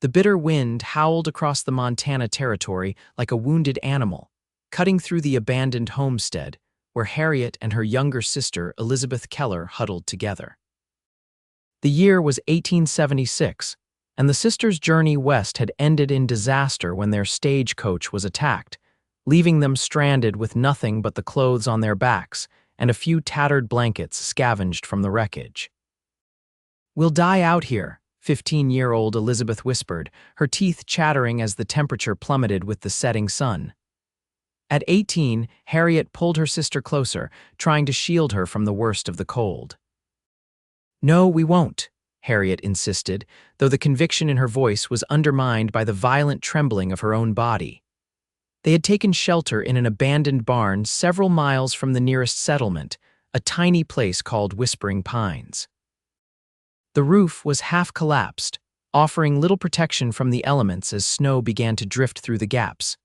The bitter wind howled across the Montana territory like a wounded animal, cutting through the abandoned homestead where Harriet and her younger sister Elizabeth Keller huddled together. The year was 1876, and the sisters' journey west had ended in disaster when their stagecoach was attacked, leaving them stranded with nothing but the clothes on their backs and a few tattered blankets scavenged from the wreckage. "We'll die out here," 15-year-old Elizabeth whispered, her teeth chattering as the temperature plummeted with the setting sun. At 18, Harriet pulled her sister closer, trying to shield her from the worst of the cold. "No, we won't," Harriet insisted, though the conviction in her voice was undermined by the violent trembling of her own body. They had taken shelter in an abandoned barn several miles from the nearest settlement, a tiny place called Whispering Pines. The roof was half collapsed, offering little protection from the elements as snow began to drift through the gaps.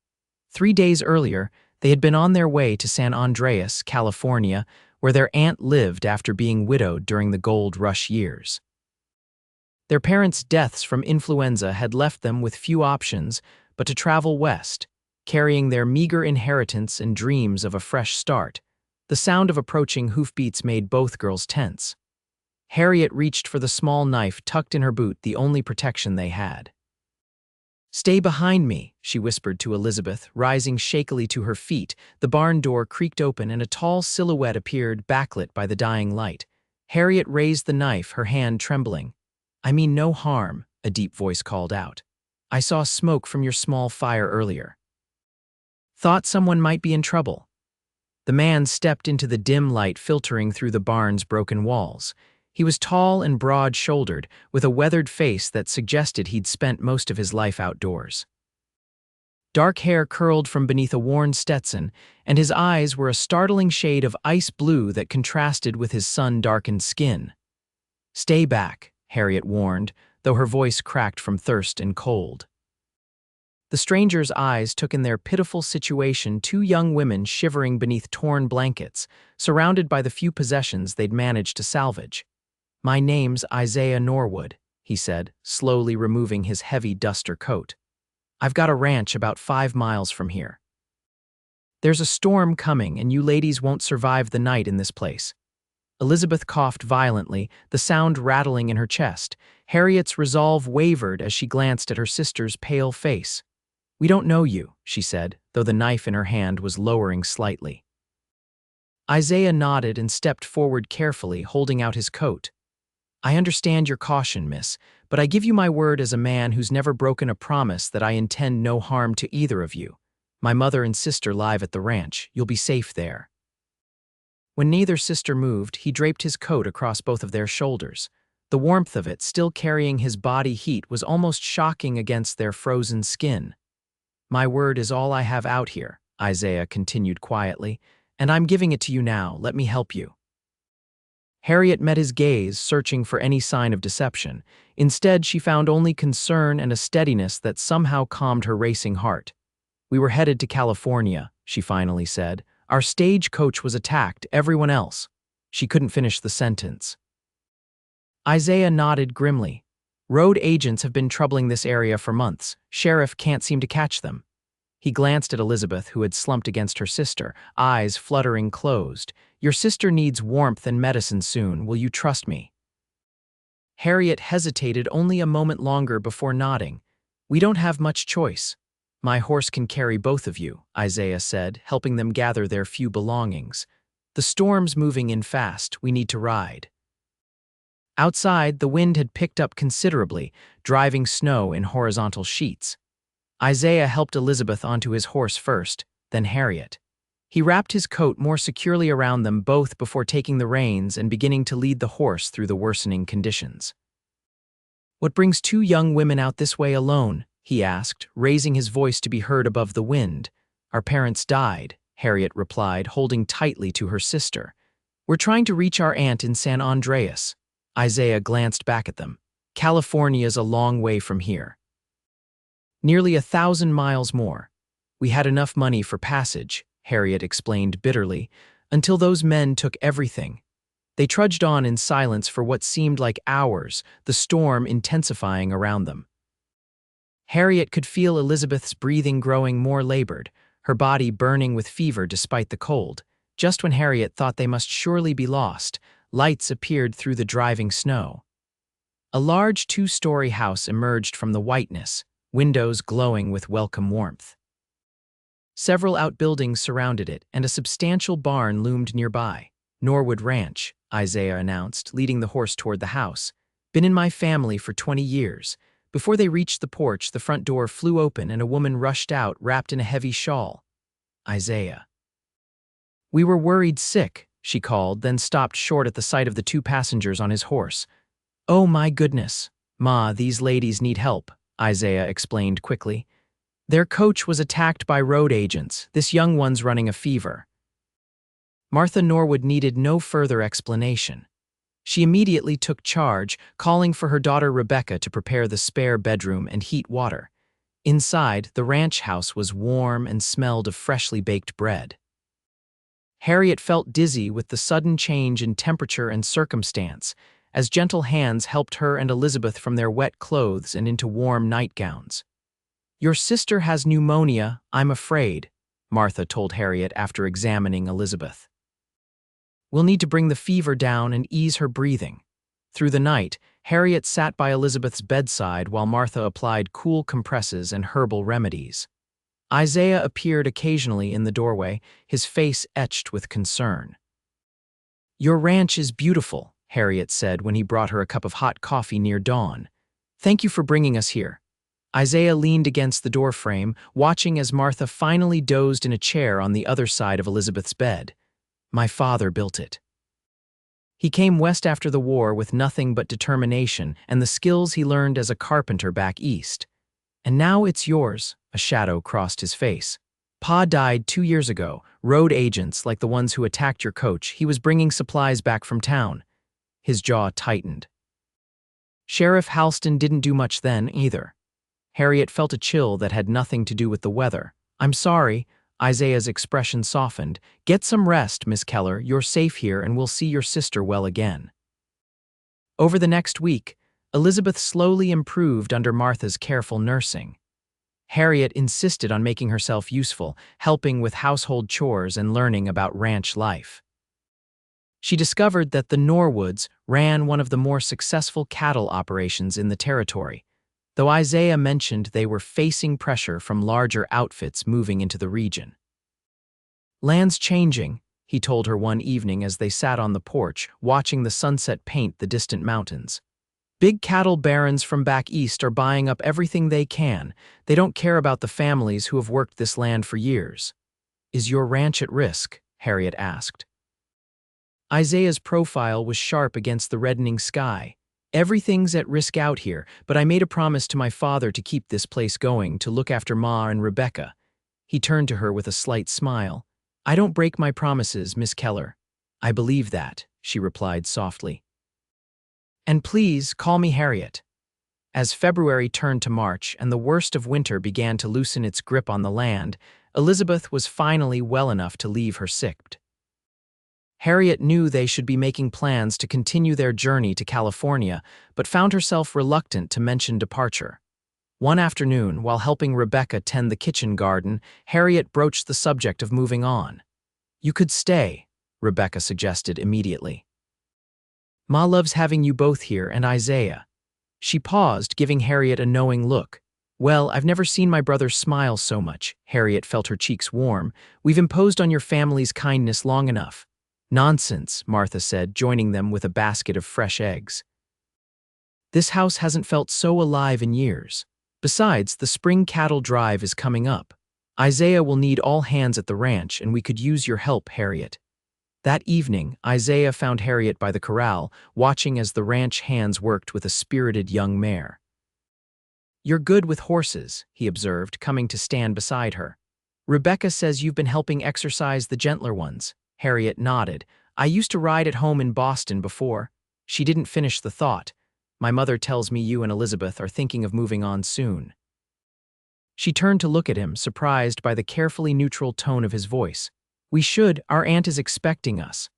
3 days earlier, they had been on their way to San Andreas, California, where their aunt lived after being widowed during the gold rush years. Their parents' deaths from influenza had left them with few options but to travel west, carrying their meager inheritance and dreams of a fresh start. The sound of approaching hoofbeats made both girls tense. Harriet reached for the small knife tucked in her boot, the only protection they had. "Stay behind me," she whispered to Elizabeth, rising shakily to her feet. The barn door creaked open and a tall silhouette appeared, backlit by the dying light. Harriet raised the knife, her hand trembling. "I mean no harm," a deep voice called out. "I saw smoke from your small fire earlier. Thought someone might be in trouble." The man stepped into the dim light filtering through the barn's broken walls. He was tall and broad-shouldered, with a weathered face that suggested he'd spent most of his life outdoors. Dark hair curled from beneath a worn Stetson, and his eyes were a startling shade of ice blue that contrasted with his sun-darkened skin. "Stay back," Harriet warned, though her voice cracked from thirst and cold. The stranger's eyes took in their pitiful situation, two young women shivering beneath torn blankets, surrounded by the few possessions they'd managed to salvage. "My name's Isaiah Norwood," he said, slowly removing his heavy duster coat. "I've got a ranch about 5 miles from here. There's a storm coming, and you ladies won't survive the night in this place." Elizabeth coughed violently, the sound rattling in her chest. Harriet's resolve wavered as she glanced at her sister's pale face. "We don't know you," she said, though the knife in her hand was lowering slightly. Isaiah nodded and stepped forward carefully, holding out his coat. "I understand your caution, miss, but I give you my word as a man who's never broken a promise that I intend no harm to either of you. My mother and sister live at the ranch. You'll be safe there." When neither sister moved, he draped his coat across both of their shoulders. The warmth of it, still carrying his body heat, was almost shocking against their frozen skin. "My word is all I have out here," Isaiah continued quietly, "and I'm giving it to you now. Let me help you." Harriet met his gaze, searching for any sign of deception. Instead, she found only concern and a steadiness that somehow calmed her racing heart. "We were headed to California," she finally said. "Our stagecoach was attacked, everyone else." She couldn't finish the sentence. Isaiah nodded grimly. "Road agents have been troubling this area for months. Sheriff can't seem to catch them." He glanced at Elizabeth, who had slumped against her sister, eyes fluttering closed. "Your sister needs warmth and medicine soon. Will you trust me?" Harriet hesitated only a moment longer before nodding. "We don't have much choice. My horse can carry both of you," Isaiah said, helping them gather their few belongings. "The storm's moving in fast. We need to ride." Outside, the wind had picked up considerably, driving snow in horizontal sheets. Isaiah helped Elizabeth onto his horse first, then Harriet. He wrapped his coat more securely around them both before taking the reins and beginning to lead the horse through the worsening conditions. "What brings two young women out this way alone?" he asked, raising his voice to be heard above the wind. "Our parents died," Harriet replied, holding tightly to her sister. "We're trying to reach our aunt in San Andreas." Isaiah glanced back at them. "California's a long way from here. Nearly 1,000 miles more. We had enough money for passage," Harriet explained bitterly, "until those men took everything." They trudged on in silence for what seemed like hours, the storm intensifying around them. Harriet could feel Elizabeth's breathing growing more labored, her body burning with fever despite the cold. Just when Harriet thought they must surely be lost, lights appeared through the driving snow. A large two-story house emerged from the whiteness, windows glowing with welcome warmth. Several outbuildings surrounded it, and a substantial barn loomed nearby. Norwood Ranch, Isaiah announced, leading the horse toward the house. Been in my family for 20 years. Before they reached the porch, the front door flew open and a woman rushed out, wrapped in a heavy shawl. Isaiah. We were worried sick, she called, then stopped short at the sight of the two passengers on his horse. Oh my goodness, Ma, these ladies need help, Isaiah explained quickly. Their coach was attacked by road agents. This young one's running a fever. Martha Norwood needed no further explanation. She immediately took charge, calling for her daughter Rebecca to prepare the spare bedroom and heat water. Inside, the ranch house was warm and smelled of freshly baked bread. Harriet felt dizzy with the sudden change in temperature and circumstance, as gentle hands helped her and Elizabeth from their wet clothes and into warm nightgowns. Your sister has pneumonia, I'm afraid, Martha told Harriet after examining Elizabeth. We'll need to bring the fever down and ease her breathing. Through the night, Harriet sat by Elizabeth's bedside while Martha applied cool compresses and herbal remedies. Isaiah appeared occasionally in the doorway, his face etched with concern. Your ranch is beautiful, Harriet said when he brought her a cup of hot coffee near dawn. Thank you for bringing us here. Isaiah leaned against the doorframe, watching as Martha finally dozed in a chair on the other side of Elizabeth's bed. My father built it. He came west after the war with nothing but determination and the skills he learned as a carpenter back east. And now it's yours, a shadow crossed his face. Pa died 2 years ago. Road agents, like the ones who attacked your coach, he was bringing supplies back from town. His jaw tightened. Sheriff Halston didn't do much then, either. Harriet felt a chill that had nothing to do with the weather. I'm sorry, Isaiah's expression softened. Get some rest, Miss Keller. You're safe here and we'll see your sister well again. Over the next week, Elizabeth slowly improved under Martha's careful nursing. Harriet insisted on making herself useful, helping with household chores and learning about ranch life. She discovered that the Norwoods ran one of the more successful cattle operations in the territory, though Isaiah mentioned they were facing pressure from larger outfits moving into the region. Land's changing, he told her one evening as they sat on the porch, watching the sunset paint the distant mountains. Big cattle barons from back east are buying up everything they can. They don't care about the families who have worked this land for years. Is your ranch at risk? Harriet asked. Isaiah's profile was sharp against the reddening sky. Everything's at risk out here, but I made a promise to my father to keep this place going, to look after Ma and Rebecca. He turned to her with a slight smile. I don't break my promises, Miss Keller. I believe that, she replied softly. And please call me Harriet. As February turned to March and the worst of winter began to loosen its grip on the land, Elizabeth was finally well enough to leave her sick. Harriet knew they should be making plans to continue their journey to California, but found herself reluctant to mention departure. One afternoon, while helping Rebecca tend the kitchen garden, Harriet broached the subject of moving on. You could stay, Rebecca suggested immediately. Ma loves having you both here and Isaiah. She paused, giving Harriet a knowing look. Well, I've never seen my brother smile so much. Harriet felt her cheeks warm. We've imposed on your family's kindness long enough. Nonsense, Martha said, joining them with a basket of fresh eggs. This house hasn't felt so alive in years. Besides, the spring cattle drive is coming up. Isaiah will need all hands at the ranch, and we could use your help, Harriet. That evening, Isaiah found Harriet by the corral, watching as the ranch hands worked with a spirited young mare. You're good with horses, he observed, coming to stand beside her. Rebecca says you've been helping exercise the gentler ones. Harriet nodded. I used to ride at home in Boston before. She didn't finish the thought. My mother tells me you and Elizabeth are thinking of moving on soon. She turned to look at him, surprised by the carefully neutral tone of his voice. We should. Our aunt is expecting us.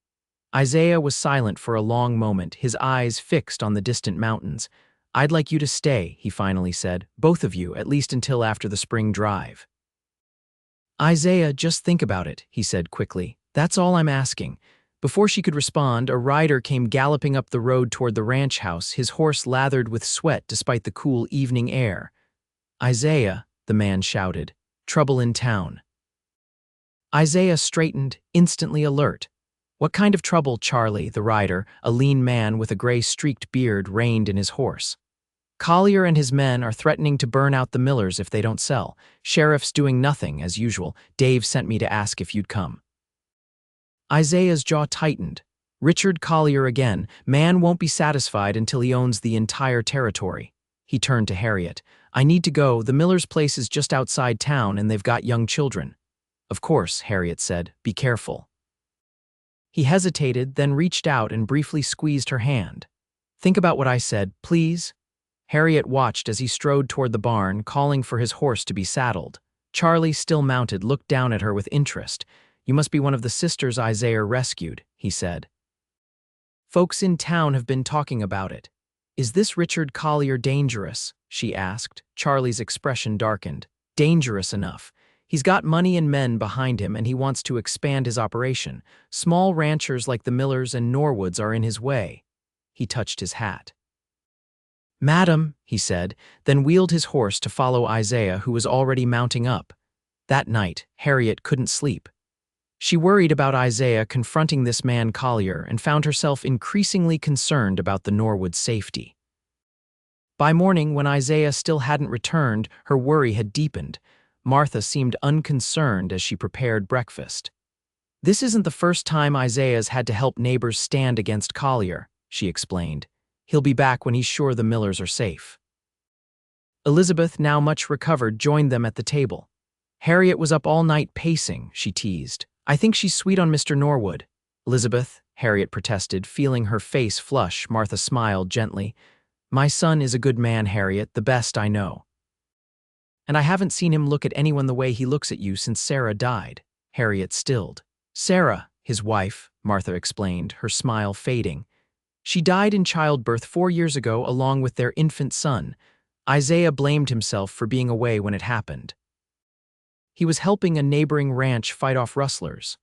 Isaiah was silent for a long moment, his eyes fixed on the distant mountains. "I'd like you to stay," he finally said, "both of you, at least until after the spring drive." "Isaiah, just think about it," he said quickly. "That's all I'm asking." Before she could respond, a rider came galloping up the road toward the ranch house, his horse lathered with sweat despite the cool evening air. "Isaiah," the man shouted, "trouble in town." Isaiah straightened, instantly alert. "What kind of trouble, Charlie?" The rider, a lean man with a gray-streaked beard, reined in his horse. "Collier and his men are threatening to burn out the Millers if they don't sell. Sheriff's doing nothing, as usual. Dave sent me to ask if you'd come." Isaiah's jaw tightened. Richard Collier again. Man won't be satisfied until he owns the entire territory. He turned to Harriet. "I need to go. The Millers' place is just outside town and they've got young children." "Of course," Harriet said. "Be careful." He hesitated, then reached out and briefly squeezed her hand. "Think about what I said, please." Harriet watched as he strode toward the barn, calling for his horse to be saddled. Charlie, still mounted, looked down at her with interest. "You must be one of the sisters Isaiah rescued," he said. "Folks in town have been talking about it." "Is this Richard Collier dangerous?" she asked. Charlie's expression darkened. "Dangerous enough. He's got money and men behind him, and he wants to expand his operation. Small ranchers like the Millers and Norwoods are in his way." He touched his hat. "Madam," he said, then wheeled his horse to follow Isaiah, who was already mounting up. That night, Harriet couldn't sleep. She worried about Isaiah confronting this man Collier and found herself increasingly concerned about the Norwood's safety. By morning, when Isaiah still hadn't returned, her worry had deepened. Martha seemed unconcerned as she prepared breakfast. "This isn't the first time Isaiah's had to help neighbors stand against Collier," she explained. "He'll be back when he's sure the Millers are safe." Elizabeth, now much recovered, joined them at the table. "Harriet was up all night pacing," she teased. "I think she's sweet on Mr. Norwood." "Elizabeth," Harriet protested, feeling her face flush. Martha smiled gently. "My son is a good man, Harriet, the best I know. And I haven't seen him look at anyone the way he looks at you since Sarah died." Harriet stilled. "Sarah, his wife," Martha explained, her smile fading. "She died in childbirth 4 years ago along with their infant son. Isaiah blamed himself for being away when it happened. He was helping a neighboring ranch fight off rustlers."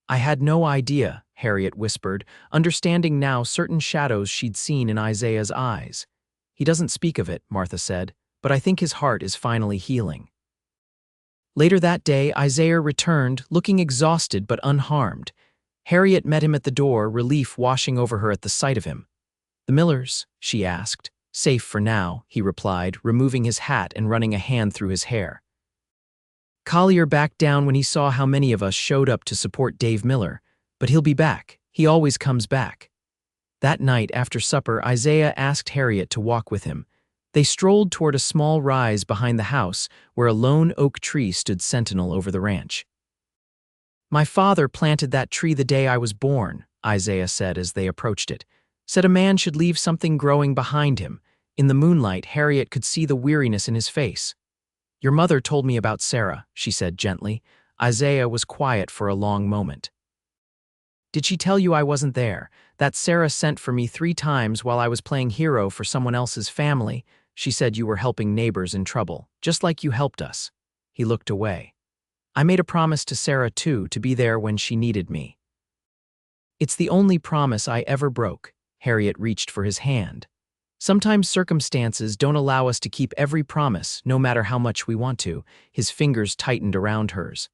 "I had no idea," Harriet whispered, understanding now certain shadows she'd seen in Isaiah's eyes. "He doesn't speak of it," Martha said, "but I think his heart is finally healing." Later that day, Isaiah returned, looking exhausted but unharmed. Harriet met him at the door, relief washing over her at the sight of him. "The Millers?" she asked. "Safe for now," he replied, removing his hat and running a hand through his hair. "Collier backed down when he saw how many of us showed up to support Dave Miller, but he'll be back. He always comes back." That night, after supper, Isaiah asked Harriet to walk with him. They strolled toward a small rise behind the house where a lone oak tree stood sentinel over the ranch. "My father planted that tree the day I was born," Isaiah said as they approached it. "Said a man should leave something growing behind him." In the moonlight, Harriet could see the weariness in his face. "Your mother told me about Sarah," she said gently. Isaiah was quiet for a long moment. "Did she tell you I wasn't there? That Sarah sent for me 3 times while I was playing hero for someone else's family. She said you were helping neighbors in trouble, just like you helped us." He looked away. "I made a promise to Sarah, too, to be there when she needed me." "It's the only promise I ever broke." Harriet reached for his hand. "Sometimes circumstances don't allow us to keep every promise, no matter how much we want to." His fingers tightened around hers.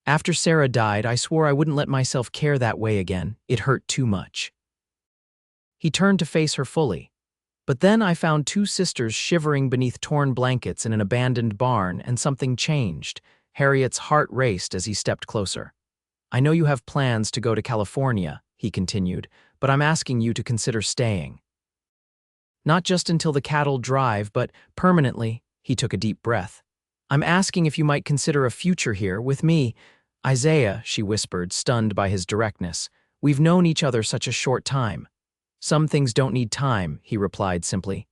"After Sarah died, I swore I wouldn't let myself care that way again. It hurt too much." He turned to face her fully. "But then I found 2 sisters shivering beneath torn blankets in an abandoned barn, and something changed." Harriet's heart raced as he stepped closer. "I know you have plans to go to California," he continued, "but I'm asking you to consider staying. Not just until the cattle drive, but permanently." He took a deep breath. "I'm asking if you might consider a future here with me." "Isaiah," she whispered, stunned by his directness, "we've known each other such a short time." "Some things don't need time," he replied simply.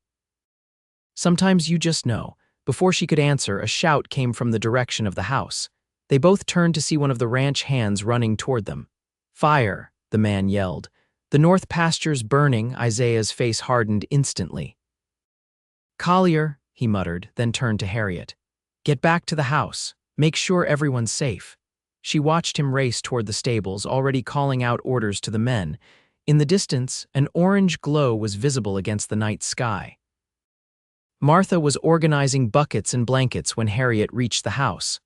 "Sometimes you just know." Before she could answer, a shout came from the direction of the house. They both turned to see one of the ranch hands running toward them. "Fire!" the man yelled. "The north pasture's burning." Isaiah's face hardened instantly. "Collier," he muttered, then turned to Harriet. "Get back to the house. Make sure everyone's safe." She watched him race toward the stables, already calling out orders to the men. In the distance, an orange glow was visible against the night sky. Martha was organizing buckets and blankets when Harriet reached the house.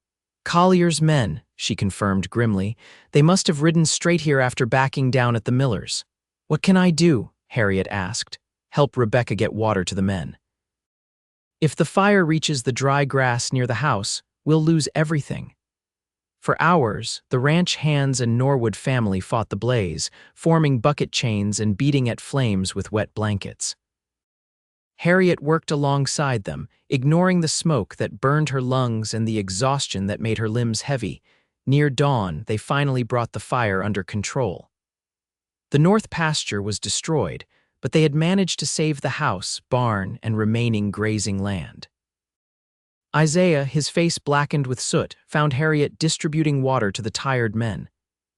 "Collier's men," she confirmed grimly. "They must have ridden straight here after backing down at the Millers." "What can I do?" Harriet asked. "Help Rebecca get water to the men." "If the fire reaches the dry grass near the house, we'll lose everything." For hours, the ranch hands and Norwood family fought the blaze, forming bucket chains and beating at flames with wet blankets. Harriet worked alongside them, ignoring the smoke that burned her lungs and the exhaustion that made her limbs heavy. Near dawn, they finally brought the fire under control. The north pasture was destroyed, but they had managed to save the house, barn, and remaining grazing land. Isaiah, his face blackened with soot, found Harriet distributing water to the tired men.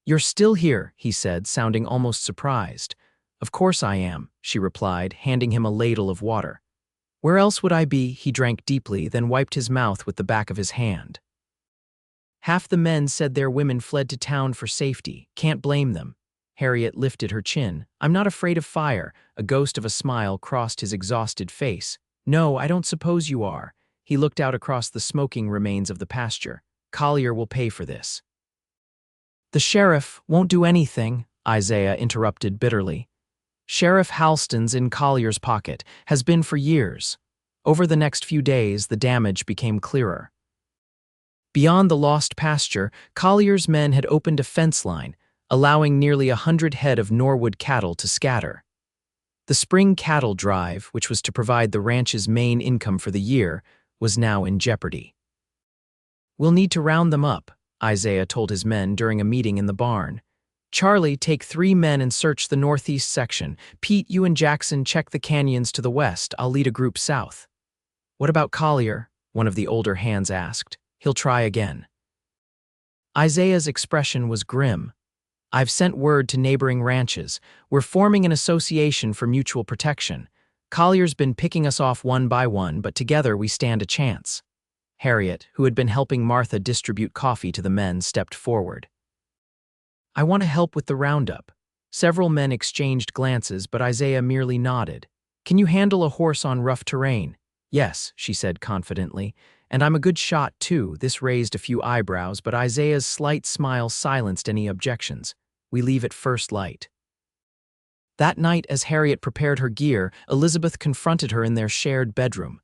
"You're still here," he said, sounding almost surprised. "Of course I am," she replied, handing him a ladle of water. "Where else would I be?" He drank deeply, then wiped his mouth with the back of his hand. "Half the men said their women fled to town for safety. Can't blame them." Harriet lifted her chin. "I'm not afraid of fire." A ghost of a smile crossed his exhausted face. "No, I don't suppose you are." He looked out across the smoking remains of the pasture. "Collier will pay for this." "The sheriff won't do anything," Isaiah interrupted bitterly. "Sheriff Halston's in Collier's pocket, has been for years." Over the next few days, the damage became clearer. Beyond the lost pasture, Collier's men had opened a fence line, allowing nearly 100 head of Norwood cattle to scatter. The spring cattle drive, which was to provide the ranch's main income for the year, was now in jeopardy. "We'll need to round them up," Isaiah told his men during a meeting in the barn. "Charlie, take 3 men and search the northeast section. Pete, you and Jackson check the canyons to the west. I'll lead a group south." "What about Collier?" one of the older hands asked. "He'll try again." Isaiah's expression was grim. "I've sent word to neighboring ranches. We're forming an association for mutual protection. Collier's been picking us off one by one, but together we stand a chance." Harriet, who had been helping Martha distribute coffee to the men, stepped forward. "I want to help with the roundup." Several men exchanged glances, but Isaiah merely nodded. "Can you handle a horse on rough terrain?" "Yes," she said confidently. "And I'm a good shot, too." This raised a few eyebrows, but Isaiah's slight smile silenced any objections. "We leave at first light." That night, as Harriet prepared her gear, Elizabeth confronted her in their shared bedroom.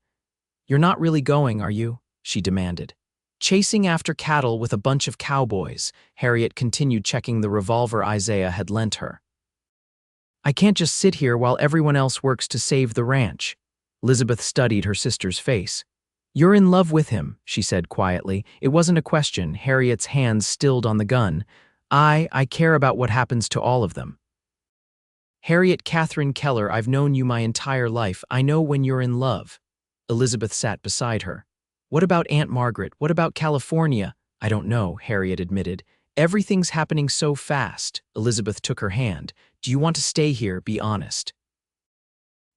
"You're not really going, are you?" she demanded. "Chasing after cattle with a bunch of cowboys." Harriet continued checking the revolver Isaiah had lent her. "I can't just sit here while everyone else works to save the ranch." Elizabeth studied her sister's face. "You're in love with him," she said quietly. It wasn't a question. Harriet's hands stilled on the gun. I care about what happens to all of them." "Harriet Catherine Keller, I've known you my entire life. I know when you're in love." Elizabeth sat beside her. "What about Aunt Margaret? What about California?" "I don't know," Harriet admitted. "Everything's happening so fast." Elizabeth took her hand. "Do you want to stay here? Be honest."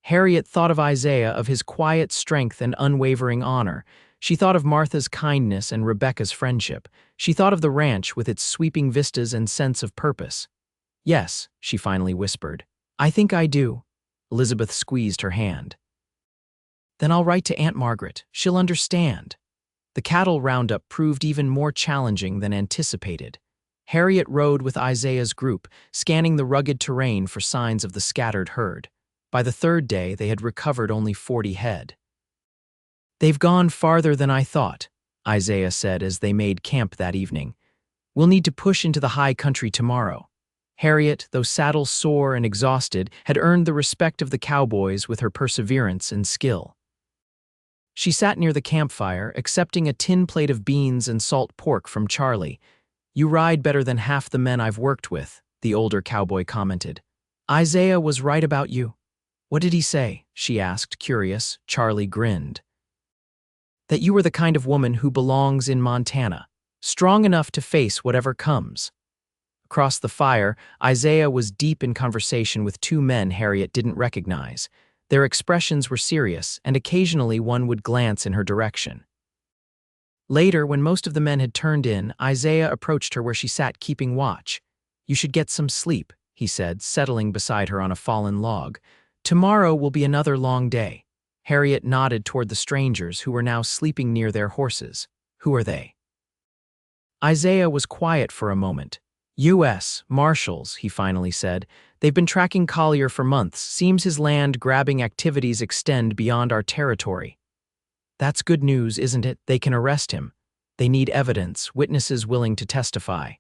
Harriet thought of Isaiah, of his quiet strength and unwavering honor. She thought of Martha's kindness and Rebecca's friendship. She thought of the ranch with its sweeping vistas and sense of purpose. "Yes," she finally whispered. "I think I do." Elizabeth squeezed her hand. "Then I'll write to Aunt Margaret. She'll understand." The cattle roundup proved even more challenging than anticipated. Harriet rode with Isaiah's group, scanning the rugged terrain for signs of the scattered herd. By the third day, they had recovered only 40 head. "They've gone farther than I thought," Isaiah said as they made camp that evening. "We'll need to push into the high country tomorrow." Harriet, though saddle sore and exhausted, had earned the respect of the cowboys with her perseverance and skill. She sat near the campfire, accepting a tin plate of beans and salt pork from Charlie. "You ride better than half the men I've worked with," the older cowboy commented. "Isaiah was right about you." "What did he say?" she asked, curious. Charlie grinned. "That you were the kind of woman who belongs in Montana, strong enough to face whatever comes." Across the fire, Isaiah was deep in conversation with 2 men Harriet didn't recognize. Their expressions were serious, and occasionally one would glance in her direction. Later, when most of the men had turned in, Isaiah approached her where she sat keeping watch. "You should get some sleep," he said, settling beside her on a fallen log. "Tomorrow will be another long day." Harriet nodded toward the strangers who were now sleeping near their horses. "Who are they?" Isaiah was quiet for a moment. "U.S. Marshals," he finally said. "They've been tracking Collier for months. Seems his land-grabbing activities extend beyond our territory." "That's good news, isn't it? They can arrest him. They need evidence, witnesses willing to testify."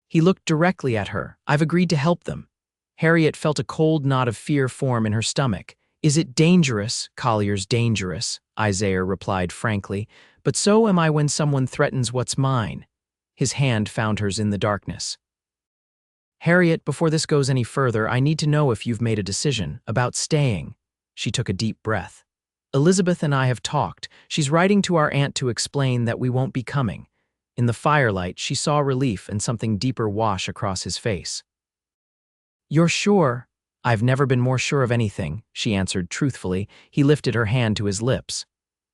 He looked directly at her. "I've agreed to help them." Harriet felt a cold knot of fear form in her stomach. "Is it dangerous?" "Collier's dangerous," Isaiah replied frankly. "But so am I when someone threatens what's mine." His hand found hers in the darkness. "Harriet, before this goes any further, I need to know if you've made a decision about staying." She took a deep breath. "Elizabeth and I have talked. She's writing to our aunt to explain that we won't be coming." In the firelight, she saw relief and something deeper wash across his face. "You're sure?" "I've never been more sure of anything," she answered truthfully. He lifted her hand to his lips.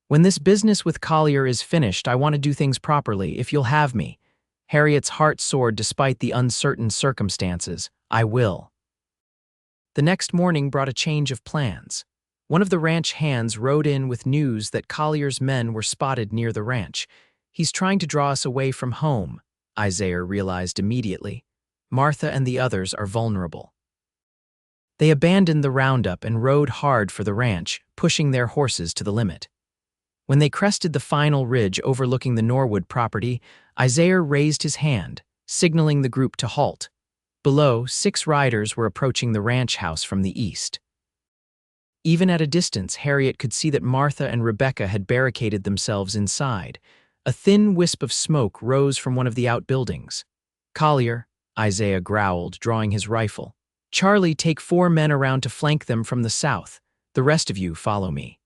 "When this business with Collier is finished, I want to do things properly, if you'll have me." Harriet's heart soared despite the uncertain circumstances. "I will." The next morning brought a change of plans. One of the ranch hands rode in with news that Collier's men were spotted near the ranch. "He's trying to draw us away from home," Isaiah realized immediately. "Martha and the others are vulnerable." They abandoned the roundup and rode hard for the ranch, pushing their horses to the limit. When they crested the final ridge overlooking the Norwood property, Isaiah raised his hand, signaling the group to halt. Below, 6 riders were approaching the ranch house from the east. Even at a distance, Harriet could see that Martha and Rebecca had barricaded themselves inside. A thin wisp of smoke rose from one of the outbuildings. "Collier," Isaiah growled, drawing his rifle. "Charlie, take 4 men around to flank them from the south. The rest of you follow me."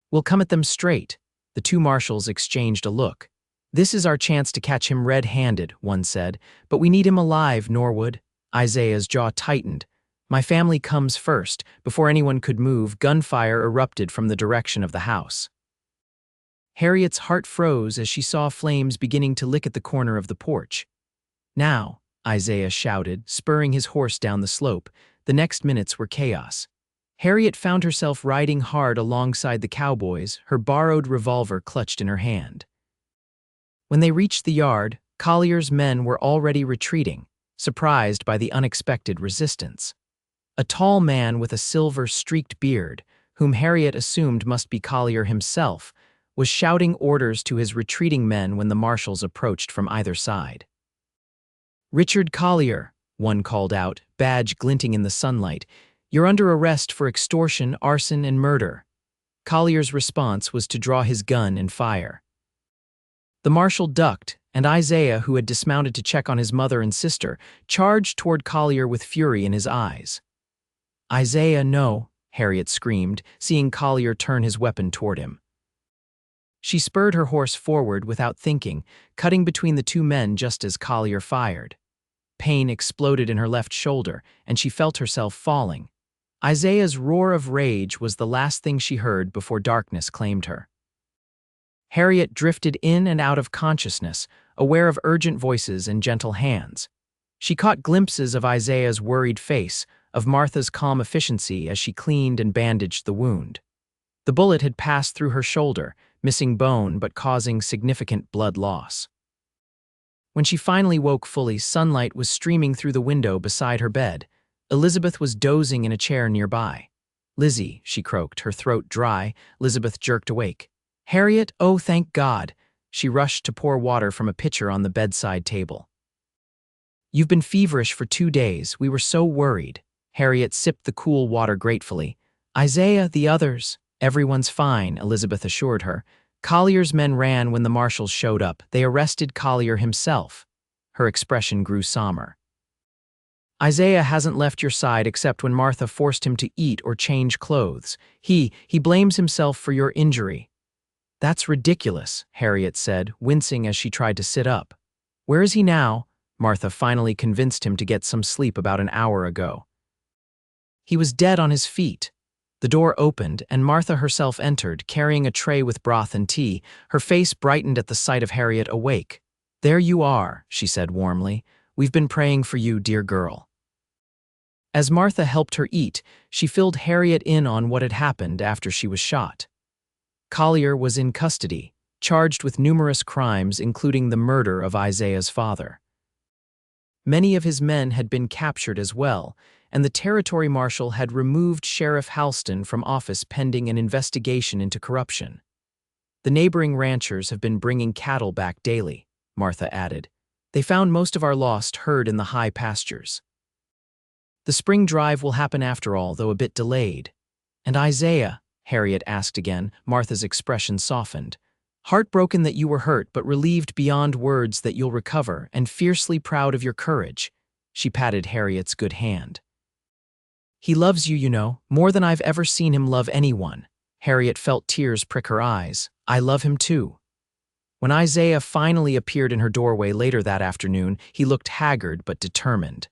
"We'll come at them straight." The 2 marshals exchanged a look. "This is our chance to catch him red-handed," one said. "But we need him alive, Norwood." Isaiah's jaw tightened. "My family comes first." Before anyone could move, gunfire erupted from the direction of the house. Harriet's heart froze as she saw flames beginning to lick at the corner of the porch. "Now," Isaiah shouted, spurring his horse down the slope. The next minutes were chaos. Harriet found herself riding hard alongside the cowboys, her borrowed revolver clutched in her hand. When they reached the yard, Collier's men were already retreating, surprised by the unexpected resistance. A tall man with a silver-streaked beard, whom Harriet assumed must be Collier himself, was shouting orders to his retreating men when the marshals approached from either side. "Richard Collier," one called out, badge glinting in the sunlight, "you're under arrest for extortion, arson, and murder." Collier's response was to draw his gun and fire. The marshal ducked, and Isaiah, who had dismounted to check on his mother and sister, charged toward Collier with fury in his eyes. "Isaiah, no," Harriet screamed, seeing Collier turn his weapon toward him. She spurred her horse forward without thinking, cutting between the 2 men just as Collier fired. Pain exploded in her left shoulder, and she felt herself falling. Isaiah's roar of rage was the last thing she heard before darkness claimed her. Harriet drifted in and out of consciousness, aware of urgent voices and gentle hands. She caught glimpses of Isaiah's worried face, of Martha's calm efficiency as she cleaned and bandaged the wound. The bullet had passed through her shoulder, missing bone but causing significant blood loss. When she finally woke fully, sunlight was streaming through the window beside her bed. Elizabeth was dozing in a chair nearby. "Lizzie," she croaked, her throat dry. Elizabeth jerked awake. "Harriet, oh, thank God." She rushed to pour water from a pitcher on the bedside table. "You've been feverish for 2 days. We were so worried." Harriet sipped the cool water gratefully. "Isaiah, the others." "Everyone's fine," Elizabeth assured her. "Collier's men ran when the marshals showed up. They arrested Collier himself." Her expression grew somber. "Isaiah hasn't left your side except when Martha forced him to eat or change clothes. He blames himself for your injury." "That's ridiculous," Harriet said, wincing as she tried to sit up. "Where is he now?" Martha finally convinced him to get some sleep about an hour ago. He was dead on his feet. The door opened, and Martha herself entered, carrying a tray with broth and tea. Her face brightened at the sight of Harriet awake. "There you are," she said warmly. "We've been praying for you, dear girl." As Martha helped her eat, she filled Harriet in on what had happened after she was shot. Collier was in custody, charged with numerous crimes, including the murder of Isaiah's father. Many of his men had been captured as well, and the territory marshal had removed Sheriff Halston from office pending an investigation into corruption. "The neighboring ranchers have been bringing cattle back daily," Martha added. "They found most of our lost herd in the high pastures. The spring drive will happen after all, though a bit delayed." "And Isaiah?" Harriet asked again. Martha's expression softened. "Heartbroken that you were hurt, but relieved beyond words that you'll recover, and fiercely proud of your courage." She patted Harriet's good hand. "He loves you, you know, more than I've ever seen him love anyone." Harriet felt tears prick her eyes. "I love him too." When Isaiah finally appeared in her doorway later that afternoon, he looked haggard but determined.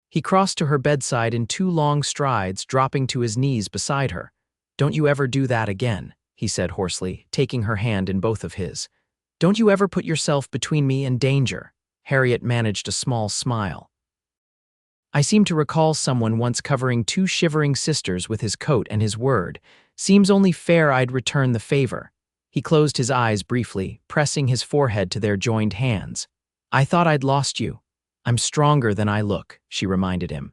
He crossed to her bedside in 2 long strides, dropping to his knees beside her. "Don't you ever do that again," he said hoarsely, taking her hand in both of his. "Don't you ever put yourself between me and danger." Harriet managed a small smile. "I seem to recall someone once covering 2 shivering sisters with his coat and his word. Seems only fair I'd return the favor." He closed his eyes briefly, pressing his forehead to their joined hands. "I thought I'd lost you." "I'm stronger than I look," she reminded him.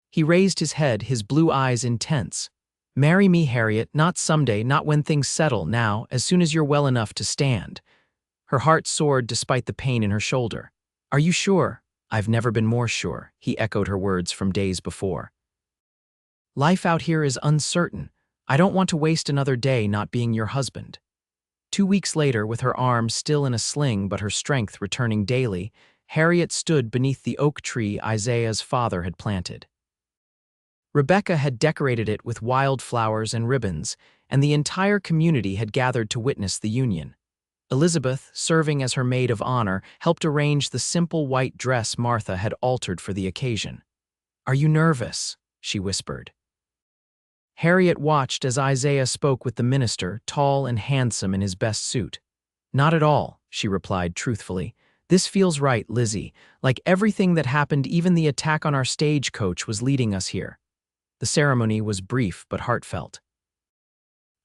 He raised his head, his blue eyes intense. "Marry me, Harriet, not someday, not when things settle, now, as soon as you're well enough to stand." Her heart soared despite the pain in her shoulder. "Are you sure?" "I've never been more sure," he echoed her words from days before. "Life out here is uncertain. I don't want to waste another day not being your husband." 2 weeks later, with her arm still in a sling but her strength returning daily, Harriet stood beneath the oak tree Isaiah's father had planted. Rebecca had decorated it with wildflowers and ribbons, and the entire community had gathered to witness the union. Elizabeth, serving as her maid of honor, helped arrange the simple white dress Martha had altered for the occasion. "Are you nervous?" she whispered. Harriet watched as Isaiah spoke with the minister, tall and handsome in his best suit. "Not at all," she replied truthfully. "This feels right, Lizzie, like everything that happened, even the attack on our stagecoach, was leading us here." The ceremony was brief but heartfelt.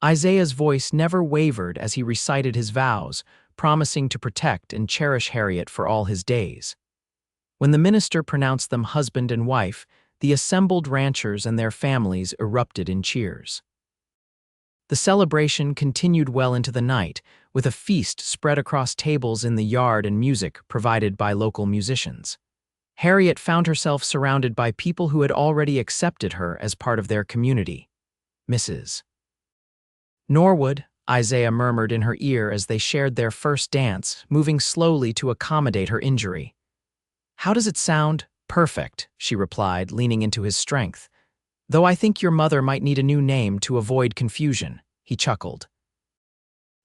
Isaiah's voice never wavered as he recited his vows, promising to protect and cherish Harriet for all his days. When the minister pronounced them husband and wife, the assembled ranchers and their families erupted in cheers. The celebration continued well into the night, with a feast spread across tables in the yard and music provided by local musicians. Harriet found herself surrounded by people who had already accepted her as part of their community. "Mrs. Norwood," Isaiah murmured in her ear as they shared their first dance, moving slowly to accommodate her injury. "How does it sound?" "Perfect," she replied, leaning into his strength. "Though I think your mother might need a new name to avoid confusion," he chuckled.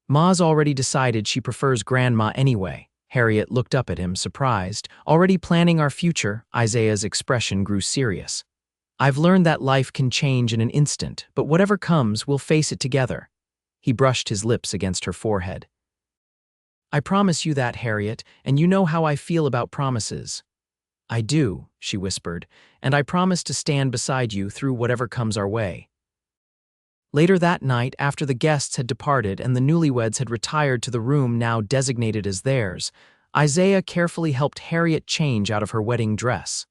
"Ma's already decided she prefers Grandma anyway." Harriet looked up at him, surprised. "Already planning our future?" Isaiah's expression grew serious. "I've learned that life can change in an instant, but whatever comes, we'll face it together." He brushed his lips against her forehead. "I promise you that, Harriet, and you know how I feel about promises." "I do," she whispered, "and I promise to stand beside you through whatever comes our way." Later that night, after the guests had departed and the newlyweds had retired to the room now designated as theirs, Isaiah carefully helped Harriet change out of her wedding dress.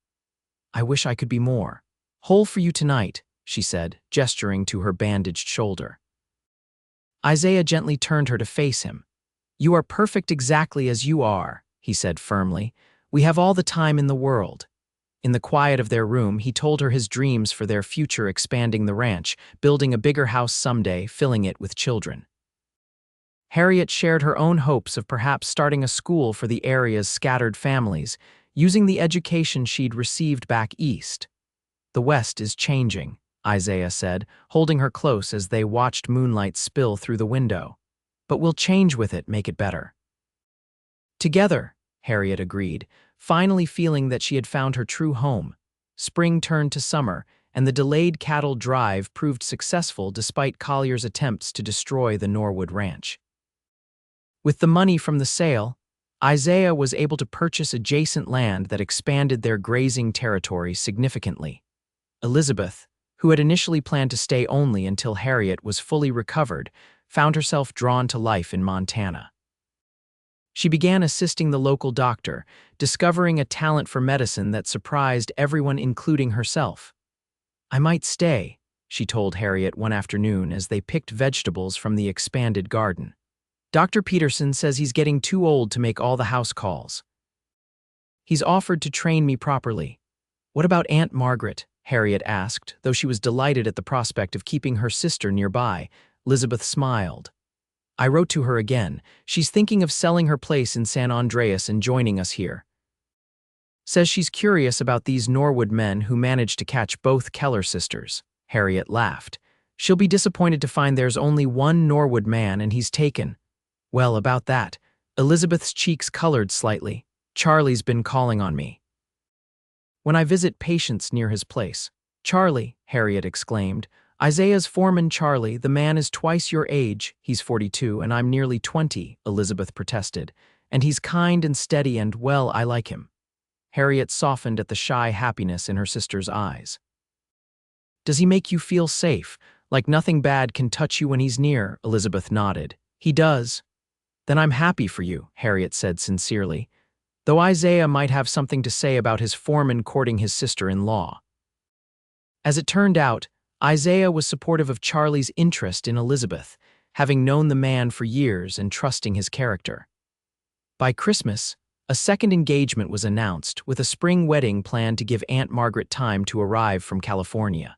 "I wish I could be more whole for you tonight," she said, gesturing to her bandaged shoulder. Isaiah gently turned her to face him. "You are perfect exactly as you are," he said firmly. "We have all the time in the world." In the quiet of their room, he told her his dreams for their future, expanding the ranch, building a bigger house someday, filling it with children. Harriet shared her own hopes of perhaps starting a school for the area's scattered families, using the education she'd received back east. "The West is changing," Isaiah said, holding her close as they watched moonlight spill through the window. "But we'll change with it, make it better." "Together," Harriet agreed, finally feeling that she had found her true home. spring turned to summer, and the delayed cattle drive proved successful despite Collier's attempts to destroy the Norwood ranch. With the money from the sale, Isaiah was able to purchase adjacent land that expanded their grazing territory significantly. Elizabeth, who had initially planned to stay only until Harriet was fully recovered, found herself drawn to life in Montana. She began assisting the local doctor, discovering a talent for medicine that surprised everyone, including herself. "I might stay," she told Harriet one afternoon as they picked vegetables from the expanded garden. "Dr. Peterson says he's getting too old to make all the house calls. He's offered to train me properly." "What about Aunt Margaret?" Harriet asked, though she was delighted at the prospect of keeping her sister nearby. Elizabeth smiled. "I wrote to her again. She's thinking of selling her place in San Andreas and joining us here. Says she's curious about these Norwood men who managed to catch both Keller sisters." Harriet laughed. "She'll be disappointed to find there's only one Norwood man and he's taken." "Well, about that." Elizabeth's cheeks colored slightly. "Charlie's been calling on me when I visit patients near his place." "Charlie," Harriet exclaimed. "Isaiah's foreman Charlie, the man is twice your age." "He's 42 and I'm nearly 20, Elizabeth protested. "And he's kind and steady and, well, I like him." Harriet softened at the shy happiness in her sister's eyes. "Does he make you feel safe, like nothing bad can touch you when he's near?" Elizabeth nodded. "He does." "Then I'm happy for you," Harriet said sincerely, though Isaiah might have something to say about his foreman courting his sister-in-law. As it turned out, Isaiah was supportive of Charlie's interest in Elizabeth, having known the man for years and trusting his character. By Christmas, a second engagement was announced, with a spring wedding planned to give Aunt Margaret time to arrive from California.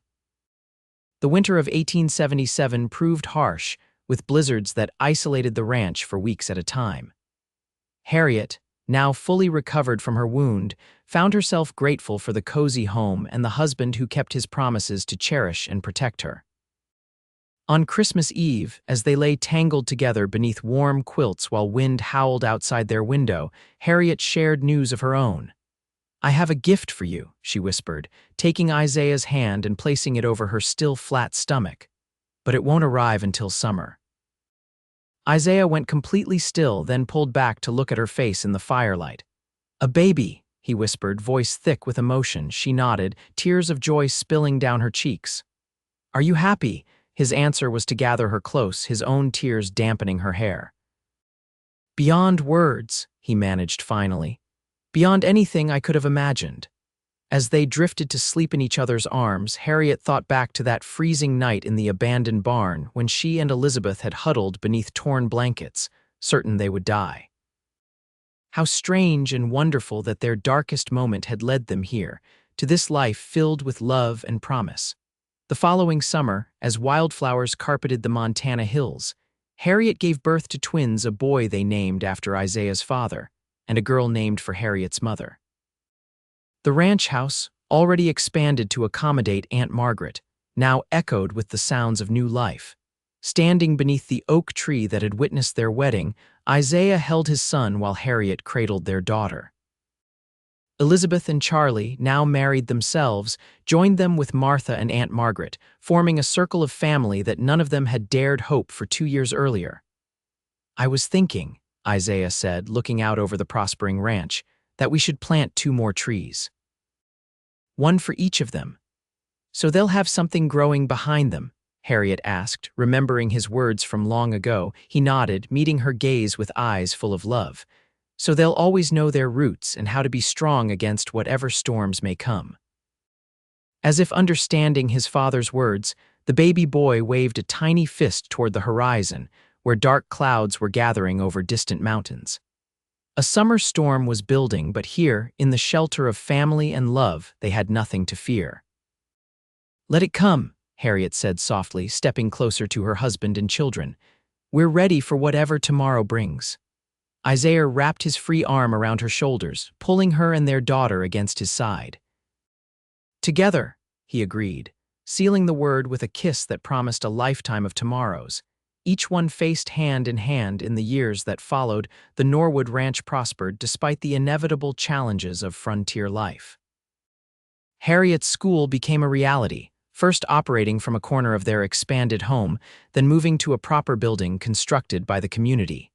The winter of 1877 proved harsh, with blizzards that isolated the ranch for weeks at a time. Harriet, now fully recovered from her wound, found herself grateful for the cozy home and the husband who kept his promises to cherish and protect her. On Christmas Eve, as they lay tangled together beneath warm quilts while wind howled outside their window, Harriet shared news of her own. "I have a gift for you," she whispered, taking Isaiah's hand and placing it over her still flat stomach. "But it won't arrive until summer." Isaiah went completely still, then pulled back to look at her face in the firelight. "A baby," he whispered, voice thick with emotion. She nodded, tears of joy spilling down her cheeks. "Are you happy?" His answer was to gather her close, his own tears dampening her hair. "Beyond words," he managed finally. "Beyond anything I could have imagined." As they drifted to sleep in each other's arms, Harriet thought back to that freezing night in the abandoned barn when she and Elizabeth had huddled beneath torn blankets, certain they would die. How strange and wonderful that their darkest moment had led them here, to this life filled with love and promise. The following summer, as wildflowers carpeted the Montana hills, Harriet gave birth to twins, a boy they named after Isaiah's father, and a girl named for Harriet's mother. The ranch house, already expanded to accommodate Aunt Margaret, now echoed with the sounds of new life. Standing beneath the oak tree that had witnessed their wedding, Isaiah held his son while Harriet cradled their daughter. Elizabeth and Charlie, now married themselves, joined them with Martha and Aunt Margaret, forming a circle of family that none of them had dared hope for 2 years earlier. "I was thinking," Isaiah said, looking out over the prospering ranch, "that we should plant 2 more trees. One for each of them. So they'll have something growing behind them," Harriet asked, remembering his words from long ago. He nodded, meeting her gaze with eyes full of love. "So they'll always know their roots and how to be strong against whatever storms may come." As if understanding his father's words, the baby boy waved a tiny fist toward the horizon, where dark clouds were gathering over distant mountains. A summer storm was building, but here, in the shelter of family and love, they had nothing to fear. "Let it come," Harriet said softly, stepping closer to her husband and children. "We're ready for whatever tomorrow brings." Isaiah wrapped his free arm around her shoulders, pulling her and their daughter against his side. "Together," he agreed, sealing the word with a kiss that promised a lifetime of tomorrows. Each one faced hand in hand in the years that followed. The Norwood ranch prospered despite the inevitable challenges of frontier life. Harriet's school became a reality, first operating from a corner of their expanded home, then moving to a proper building constructed by the community.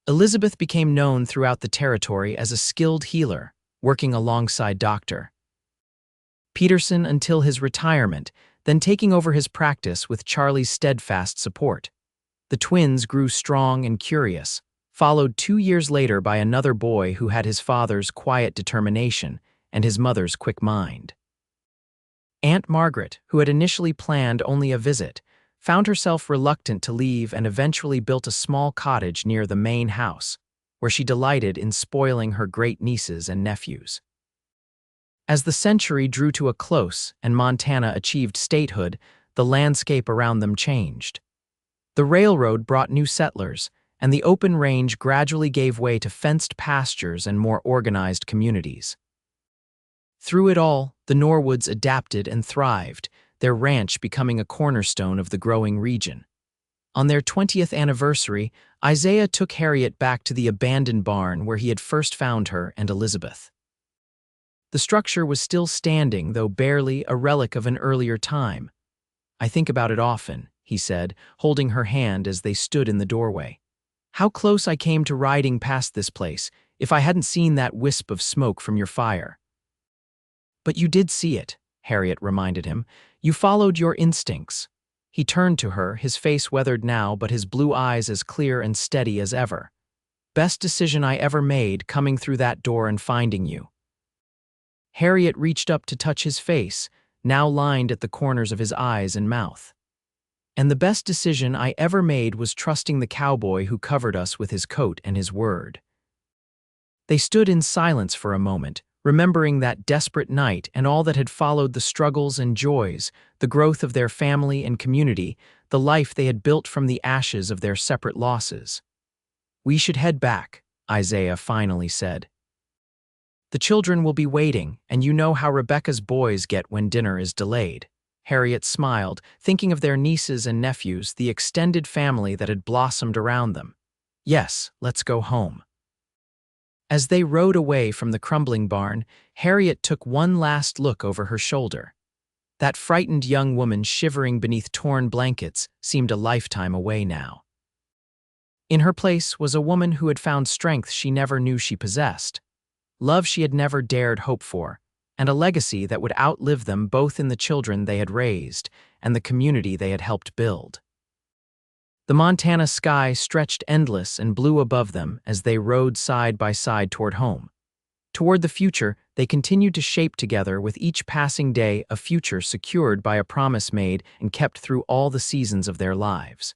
Elizabeth became known throughout the territory as a skilled healer, working alongside Dr. Peterson until his retirement, then taking over his practice with Charlie's steadfast support. The twins grew strong and curious, followed 2 years later by another boy who had his father's quiet determination and his mother's quick mind. Aunt Margaret, who had initially planned only a visit, found herself reluctant to leave and eventually built a small cottage near the main house, where she delighted in spoiling her great-nieces and nephews. As the century drew to a close and Montana achieved statehood, the landscape around them changed. The railroad brought new settlers, and the open range gradually gave way to fenced pastures and more organized communities. Through it all, the Norwoods adapted and thrived, their ranch becoming a cornerstone of the growing region. On their 20th anniversary, Isaiah took Harriet back to the abandoned barn where he had first found her and Elizabeth. The structure was still standing, though barely a relic of an earlier time. "I think about it often," he said, holding her hand as they stood in the doorway. "How close I came to riding past this place if I hadn't seen that wisp of smoke from your fire." "But you did see it," Harriet reminded him. "You followed your instincts." He turned to her, his face weathered now but his blue eyes as clear and steady as ever. "Best decision I ever made, coming through that door and finding you." Harriet reached up to touch his face, now lined at the corners of his eyes and mouth. "And the best decision I ever made was trusting the cowboy who covered us with his coat and his word." They stood in silence for a moment, remembering that desperate night and all that had followed, the struggles and joys, the growth of their family and community, the life they had built from the ashes of their separate losses. "We should head back," Isaiah finally said. "The children will be waiting, and you know how Rebecca's boys get when dinner is delayed." Harriet smiled, thinking of their nieces and nephews, the extended family that had blossomed around them. "Yes, let's go home." As they rode away from the crumbling barn, Harriet took one last look over her shoulder. That frightened young woman shivering beneath torn blankets seemed a lifetime away now. In her place was a woman who had found strength she never knew she possessed, love she had never dared hope for, and a legacy that would outlive them both in the children they had raised and the community they had helped build. The Montana sky stretched endless and blue above them as they rode side by side toward home. Toward the future, they continued to shape together, with each passing day a future secured by a promise made and kept through all the seasons of their lives.